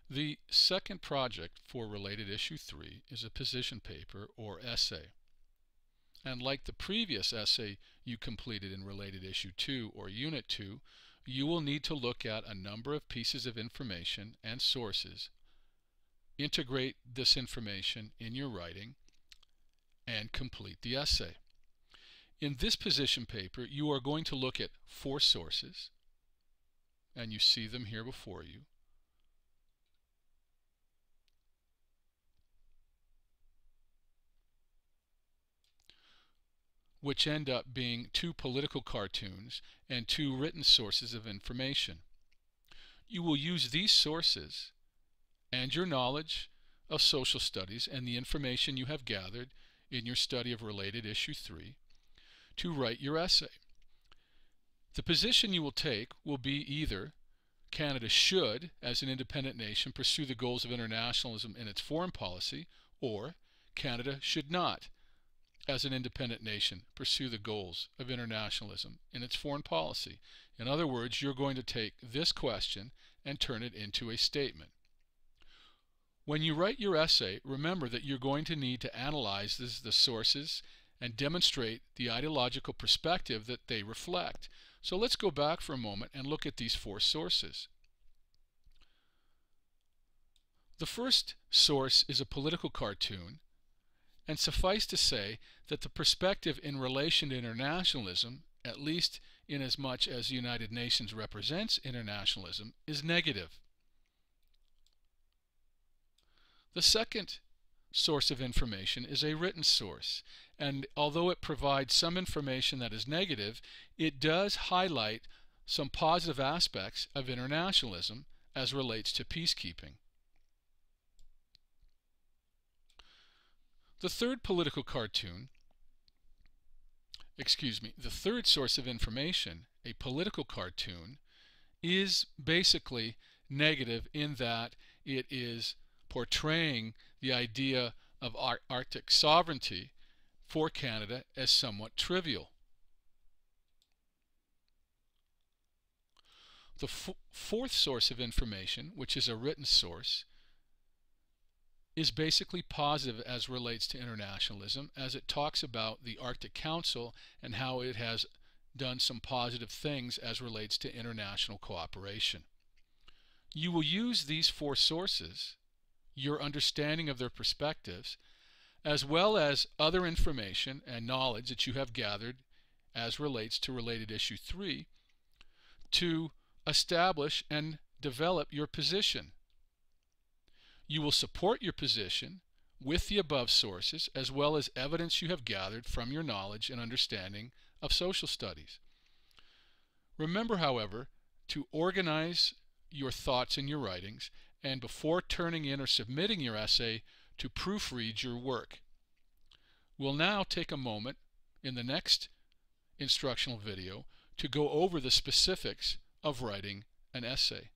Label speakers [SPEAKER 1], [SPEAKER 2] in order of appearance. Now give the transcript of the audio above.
[SPEAKER 1] The second project for Related Issue 3 is a position paper or essay. And like the previous essay you completed in Related Issue 2 or Unit 2, you will need to look at a number of pieces of information and sources, integrate this information in your writing, and complete the essay. In this position paper, you are going to look at 4 sources, and you see them here before you. Which end up being 2 political cartoons and 2 written sources of information. You will use these sources and your knowledge of social studies and the information you have gathered in your study of Related Issue 3 to write your essay. The position you will take will be either Canada should, as an independent nation, pursue the goals of internationalism in its foreign policy, or Canada should not, as an independent nation, pursue the goals of internationalism in its foreign policy. In other words, you're going to take this question and turn it into a statement. When you write your essay, remember that you're going to need to analyze the sources and demonstrate the ideological perspective that they reflect. So let's go back for a moment and look at these 4 sources. The first source is a political cartoon, and suffice to say that the perspective in relation to internationalism, at least in as much as the United Nations represents internationalism, is negative. The second source of information is a written source, and although it provides some information that is negative, it does highlight some positive aspects of internationalism as relates to peacekeeping. The third source of information, a political cartoon, is basically negative in that it is portraying the idea of Arctic sovereignty for Canada as somewhat trivial. The fourth source of information, which is a written source, is basically positive as relates to internationalism, as it talks about the Arctic Council and how it has done some positive things as relates to international cooperation. You will use these 4 sources, your understanding of their perspectives, as well as other information and knowledge that you have gathered as relates to Related Issue 3, to establish and develop your position. You will support your position with the above sources as well as evidence you have gathered from your knowledge and understanding of social studies. Remember, however, to organize your thoughts in your writings, and before turning in or submitting your essay, to proofread your work. We'll now take a moment in the next instructional video to go over the specifics of writing an essay.